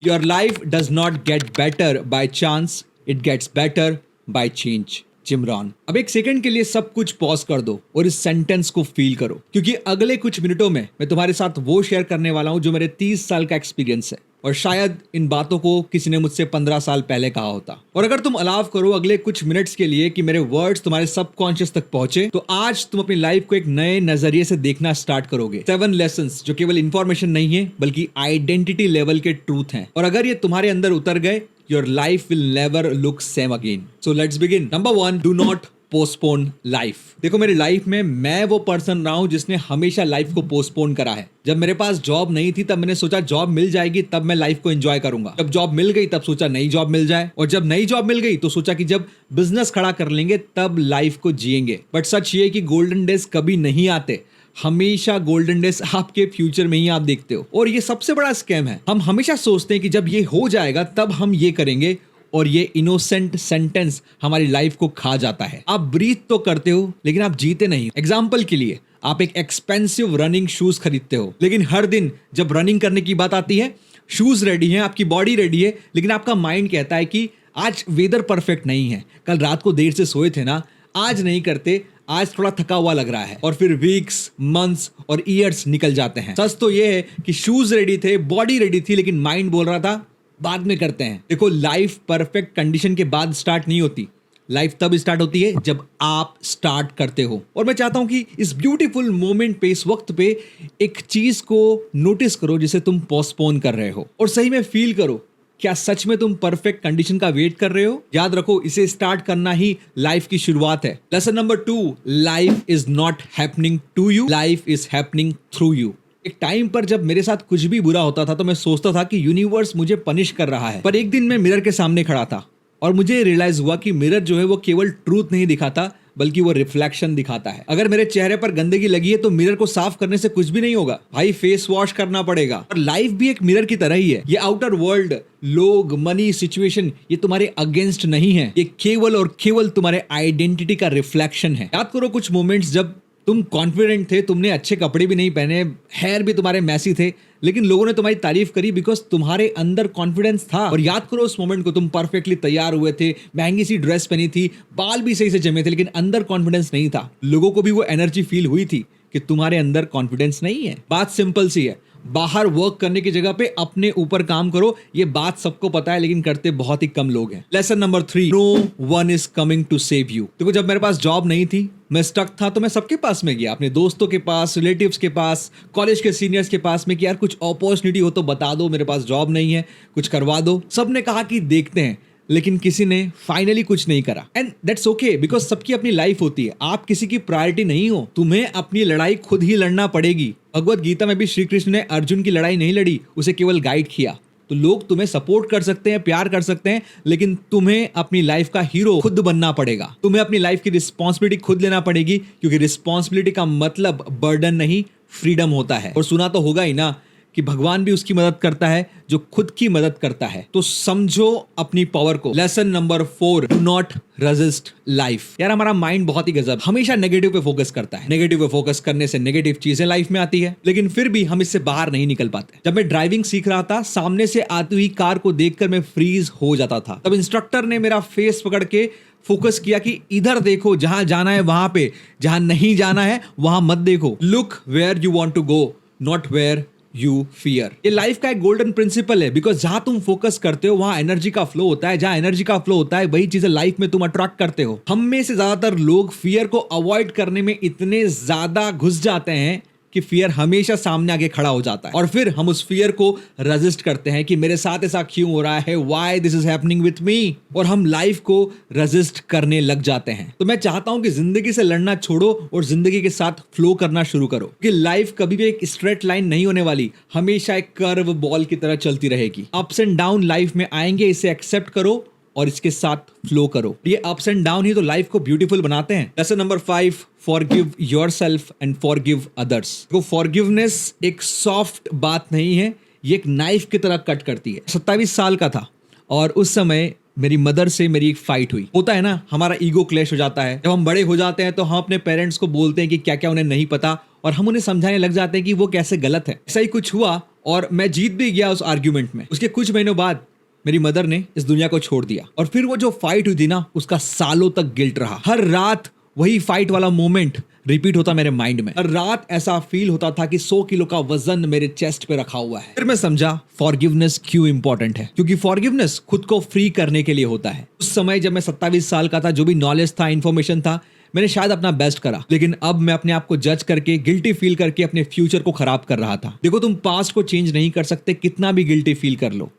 Your life does not get better by chance, it gets better by change. जिमरॉन। अब एक second के लिए सब कुछ पॉज कर दो और इस सेंटेंस को फील करो, क्योंकि अगले कुछ मिनटों में मैं तुम्हारे साथ वो शेयर करने वाला हूं जो मेरे 30 साल का एक्सपीरियंस है, और शायद इन बातों को किसी ने मुझसे 15 साल पहले कहा होता। और अगर तुम अलाव करो अगले कुछ मिनट्स के लिए कि मेरे वर्ड्स तुम्हारे सबकॉन्शियस तक पहुंचे, तो आज तुम अपनी लाइफ को एक नए नजरिए से देखना स्टार्ट करोगे। 7 लेसन्स जो केवल इंफॉर्मेशन नहीं है बल्कि आइडेंटिटी लेवल के ट्रूथ हैं, और अगर ये तुम्हारे अंदर उतर गए, your life will never look same again. So let's begin. Number 1, do not postpone life. देखो, मेरी लाइफ में मैं वो पर्सन रहा हूं जिसने हमेशा लाइफ को पोस्टपोन करा है। जब मेरे पास जॉब नहीं थी तब मैंने सोचा जॉब मिल जाएगी तब मैं लाइफ को एंजॉय करूंगा। जब जॉब मिल गई तब सोचा नई जॉब मिल जाए, और जब नई जॉब मिल गई तो सोचा कि जब बिजनेस खड़ा कर लेंगे तब लाइफ को जिएंगे। बट सच ये कि गोल्डन डेज कभी नहीं आते, हमेशा गोल्डन डेज आपके फ्यूचर में ही आप देखते हो। और ये सबसे बड़ा स्कैम है। हम हमेशा सोचते हैं कि जब ये हो जाएगा तब हम ये करेंगे, और ये इनोसेंट सेंटेंस हमारी लाइफ को खा जाता है। आप ब्रीथ तो करते हो लेकिन आप जीते नहीं। एग्जाम्पल के लिए, आप एक एक्सपेंसिव रनिंग शूज खरीदते हो, लेकिन हर दिन जब रनिंग करने की बात आती है, शूज रेडी है, आपकी बॉडी रेडी है, लेकिन आपका माइंड कहता है कि आज वेदर परफेक्ट नहीं है, कल रात को देर से सोए थे ना, आज नहीं करते, आज थोड़ा थका हुआ लग रहा है। और फिर वीक्स, मंथ्स और ईयर्स निकल जाते हैं। सच तो ये है कि शूज रेडी थे, बॉडी रेडी थी, लेकिन माइंड बोल रहा था बाद में करते हैं। देखो, लाइफ परफेक्ट कंडीशन के बाद स्टार्ट नहीं होती, लाइफ तब स्टार्ट होती है जब आप स्टार्ट करते हो। और मैं चाहता हूं कि इस ब्यूटीफुल मोमेंट पे, इस वक्त पे एक चीज को नोटिस करो जिसे तुम पोस्टपोन कर रहे हो, और सही में फील करो, क्या सच में तुम परफेक्ट कंडीशन का वेट कर रहे हो? याद रखो, इसे स्टार्ट करना ही लाइफ की शुरुआत है। Lesson number 2, life is not happening to you, life is happening through you. एक टाइम पर जब मेरे साथ कुछ भी बुरा होता था तो मैं सोचता था कि यूनिवर्स मुझे पनिश कर रहा है। पर एक दिन मैं मिरर के सामने खड़ा था और मुझे रियलाइज हुआ कि मिरर जो है वो केवल ट्रूथ नहीं दिखाता बल्कि वो रिफ्लेक्शन दिखाता है। अगर मेरे चेहरे पर गंदगी लगी है तो मिरर को साफ करने से कुछ भी नहीं होगा भाई, फेस वॉश करना पड़ेगा। और लाइफ भी एक मिरर की तरह ही है। ये आउटर वर्ल्ड, लोग, मनी, सिचुएशन, ये तुम्हारे अगेंस्ट नहीं है, ये केवल और केवल तुम्हारे आइडेंटिटी का रिफ्लेक्शन है। याद करो कुछ मोमेंट्स जब तुम कॉन्फिडेंट थे, तुमने अच्छे कपड़े भी नहीं पहने, हेयर भी तुम्हारे मैसी थे, लेकिन लोगों ने तुम्हारी तारीफ करी बिकॉज तुम्हारे अंदर कॉन्फिडेंस था। और याद करो उस मोमेंट को, तुम परफेक्टली तैयार हुए थे, महंगी सी ड्रेस पहनी थी, बाल भी सही से जमे थे, लेकिन अंदर कॉन्फिडेंस नहीं था। लोगों को भी वो एनर्जी फील हुई थी कि तुम्हारे अंदर कॉन्फिडेंस नहीं है। बात सिंपल सी है, बाहर वर्क करने की जगह पे अपने ऊपर काम करो। ये बात सबको पता है लेकिन करते बहुत ही कम लोग हैं। Lesson number 3, no one is coming to save you. देखो, जब मेरे पास जॉब नहीं थी, मैं स्टक था, तो मैं सबके पास में गया, अपने दोस्तों के पास, रिलेटिव्स के पास, कॉलेज के सीनियर्स के पास में कि यार कुछ अपॉर्चुनिटी हो तो बता दो, मेरे पास जॉब नहीं है, कुछ करवा दो। सबने कहा कि देखते हैं, लेकिन किसी ने फाइनली कुछ नहीं करा। एंड दैट्स ओके, बिकॉज सबकी अपनी लाइफ होती है। आप किसी की प्रायोरिटी नहीं हो, तुम्हें अपनी लड़ाई खुद ही लड़ना पड़ेगी। भगवत गीता में भी श्री कृष्ण ने अर्जुन की लड़ाई नहीं लड़ी, उसे केवल गाइड किया। तो लोग तुम्हें सपोर्ट कर सकते हैं, प्यार कर सकते हैं, लेकिन तुम्हें अपनी लाइफ का हीरो खुद बनना पड़ेगा। तुम्हें अपनी लाइफ की रिस्पॉन्सिबिलिटी खुद लेना पड़ेगी, क्योंकि रिस्पॉन्सिबिलिटी का मतलब बर्डन नहीं, फ्रीडम होता है। और सुना तो होगा ही ना कि भगवान भी उसकी मदद करता है जो खुद की मदद करता है। तो समझो अपनी पावर को। Lesson number 4, do not resist life. यार, हमारा माइंड बहुत ही गजब, हमेशा नेगेटिव पे फोकस करता है। नेगेटिव पे फोकस करने से नेगेटिव चीजें लाइफ में आती है, लेकिन फिर भी हम इससे बाहर नहीं निकल पाते। जब मैं ड्राइविंग सीख रहा था, सामने से आती हुई कार को देखकर मैं फ्रीज हो जाता था। तब इंस्ट्रक्टर ने मेरा फेस पकड़ के फोकस किया कि इधर देखो, जहां जाना है वहां पे, जहां नहीं जाना है वहां मत देखो। Look where you want to go, not where you fear. ये लाइफ का एक गोल्डन प्रिंसिपल है, बिकॉज जहां तुम फोकस करते हो वहां एनर्जी का फ्लो होता है, जहां एनर्जी का फ्लो होता है वही चीजें लाइफ में तुम अट्रैक्ट करते हो। हम में से ज्यादातर लोग फियर को अवॉइड करने में इतने ज्यादा घुस जाते हैं कि फियर हमेशा सामने आके खड़ा हो जाता है, और फिर हम उस फियर को रेजिस्ट करते हैं कि मेरे साथ ऐसा क्यों हो रहा है, why this is happening with me, और हम लाइफ को रेजिस्ट करने लग जाते हैं। तो मैं चाहता हूं कि जिंदगी से लड़ना छोड़ो और जिंदगी के साथ फ्लो करना शुरू करो, कि लाइफ कभी भी एक स्ट्रेट लाइन नहीं होने वाली, हमेशा एक कर्व बॉल की तरह चलती रहेगी। अप्स एंड डाउन लाइफ में आएंगे, इसे एक्सेप्ट करो और इसके साथ फ्लो करो। ये अप्स एंड डाउन ही तो लाइफ को ब्यूटीफुल बनाते हैं। Lesson number 5, forgive yourself and forgive others. देखो, फॉरगिवनेस एक सॉफ्ट बात नहीं है, ये एक नाइफ की तरह कट करती है। 27 साल का था और उस समय मेरी मदर से मेरी एक फाइट हुई। होता है ना, हमारा ईगो क्लैश हो जाता है। जब हम बड़े हो जाते हैं तो हम अपने पेरेंट्स को बोलते हैं कि क्या क्या उन्हें नहीं पता, और हम उन्हें समझाने लग जाते हैं कि वो कैसे गलत है। ऐसा ही कुछ हुआ और मैं जीत भी गया उस आर्ग्यूमेंट में। उसके कुछ महीनों बाद मेरी मदर ने इस दुनिया को छोड़ दिया और फिर वो जो फाइट हुई थी ना, उसका सालों तक गिल्ट रहा। हर रात वही फाइट वाला मोमेंट रिपीट होता मेरे माइंड में। हर रात ऐसा फील होता था कि 100 किलो का वजन मेरे चेस्ट पे रखा हुआ है। फिर मैं समझा फॉरगिवनेस क्यों इंपॉर्टेंट है, क्योंकि फॉरगिवनेस खुद को फ्री करने के लिए होता है। उस समय जब मैं 27 साल का था, जो भी नॉलेज था, इन्फॉर्मेशन था, मैंने शायद अपना बेस्ट करा, लेकिन अब मैं अपने आप को जज करके, गिल्टी फील करके अपने फ्यूचर को खराब कर रहा था। देखो, तुम पास्ट को चेंज नहीं कर सकते, कितना भी गिल्टी फील कर लो,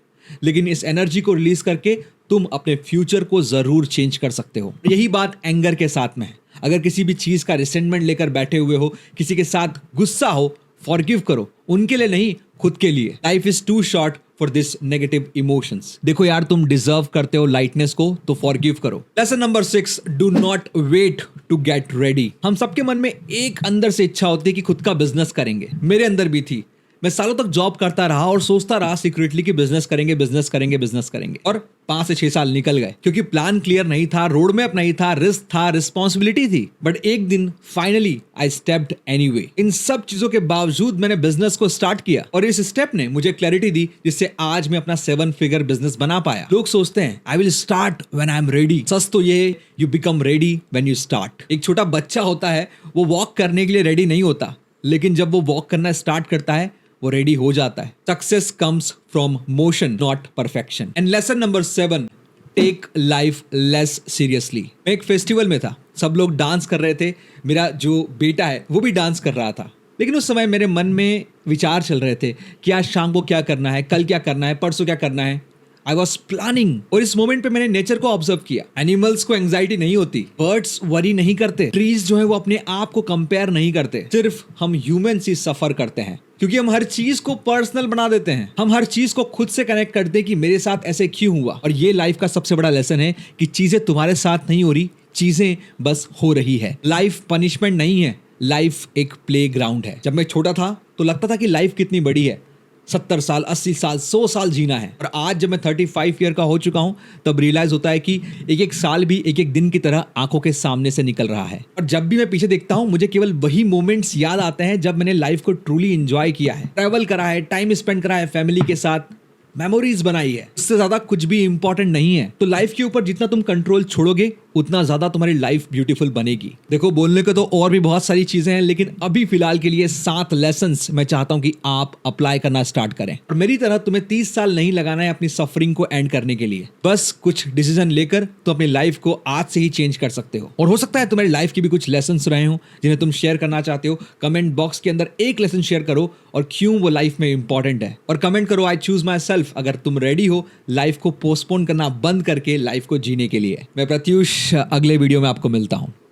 लेकिन इस एनर्जी को रिलीज करके तुम अपने फ्यूचर को जरूर चेंज कर सकते हो। यही बात एंगर के साथ में है। अगर किसी भी चीज का रिसेंटमेंट लेकर बैठे हुए हो, किसी के साथ गुस्सा हो, फॉरगिव करो, उनके लिए नहीं, खुद के लिए। Life is too short for this negative emotions. देखो यार, तुम डिजर्व करते हो लाइटनेस को, तो फॉरगिव करो। Lesson number 6, do not wait to get ready. हम सबके मन में एक अंदर से इच्छा होती है कि खुद का बिजनेस करेंगे। मेरे अंदर भी थी। मैं सालों तक जॉब करता रहा और सोचता रहा सीक्रेटली कि बिजनेस करेंगे, बिजनेस करेंगे, बिजनेस करेंगे, और 5 से 6 साल निकल गए क्योंकि प्लान क्लियर नहीं था, रोड मैप नहीं था, रिस्क था, रिस्पॉन्सिबिलिटी थी। बट एक दिन फाइनली आई स्टेप्ड एनीवे। इन सब चीजों के बावजूद मैंने बिजनेस को स्टार्ट किया और इस स्टेप ने मुझे क्लैरिटी दी, जिससे आज मैं अपना 7 फिगर बिजनेस बना पाया। लोग सोचते हैं I will start when I am ready. सच तो ये, you become ready when you start. एक छोटा बच्चा होता है, वो वॉक करने के लिए रेडी नहीं होता, लेकिन जब वो वॉक करना स्टार्ट करता है, वो रेडी हो जाता है। Success comes from motion, not perfection. And lesson number 7, take life less seriously. मैं एक फेस्टिवल में था, सब लोग डांस कर रहे थे, मेरा जो बेटा है वो भी डांस कर रहा था, लेकिन उस समय मेरे मन में विचार चल रहे थे कि आज शाम को क्या करना है, कल क्या करना है, परसों क्या करना है। I was planning. और इस मोमेंट पे मैंने नेचर को ऑब्जर्व किया। एनिमल्स को एंग्जाइटी नहीं होती, बर्ड्स वरी नहीं करते, ट्रीज जो है वो अपने आप को कंपेयर नहीं करते। सिर्फ हम ह्यूमंस ही सफर करते हैं, क्योंकि हम हर चीज को पर्सनल बना देते हैं। हम हर चीज को खुद से कनेक्ट करते हैं कि मेरे साथ ऐसे क्यों हुआ। और ये लाइफ का सबसे बड़ा लेसन है कि चीजें तुम्हारे साथ नहीं हो रही, चीजें बस हो रही है। लाइफ पनिशमेंट नहीं है, लाइफ एक प्ले ग्राउंड है। जब मैं छोटा था तो लगता था कि लाइफ कितनी बड़ी है, 70 साल, 80 साल, 100 साल जीना है। और आज जब मैं 35 ईयर का हो चुका हूं, तब रियलाइज होता है कि एक एक साल भी एक एक दिन की तरह आंखों के सामने से निकल रहा है। और जब भी मैं पीछे देखता हूं, मुझे केवल वही मोमेंट्स याद आते हैं जब मैंने लाइफ को ट्रूली एंजॉय किया है, ट्रैवल करा है, टाइम स्पेंड करा है, फैमिली के साथ मेमोरीज बनाई है। इससे ज्यादा कुछ भी इंपॉर्टेंट नहीं है। तो लाइफ के ऊपर जितना तुम कंट्रोल छोड़ोगे, उतना ज्यादा तुम्हारी लाइफ ब्यूटीफुल बनेगी। देखो, बोलने को तो और भी बहुत सारी चीजें हैं, लेकिन अभी फिलहाल के लिए 7 लेसन्स मैं चाहता हूं कि आप अप्लाई करना स्टार्ट करें। और मेरी तरह तुम्हें 30 साल नहीं लगाना है अपनी सफरिंग को एंड करने के लिए। बस कुछ डिसीजन लेकर तुम अपनी लाइफ को आज से ही चेंज कर सकते हो। और हो सकता है तुम्हारी लाइफ की भी कुछ लेसन्स रहे हो जिन्हें तुम शेयर करना चाहते हो। कमेंट बॉक्स के अंदर एक लेसन शेयर करो और क्यों वो लाइफ में इंपॉर्टेंट है। और कमेंट करो आई चूज माई सेल्फ, अगर तुम रेडी हो लाइफ को पोस्टपोन करना बंद करके लाइफ को जीने के लिए। मैं प्रत्युष अगले वीडियो में आपको मिलता हूं।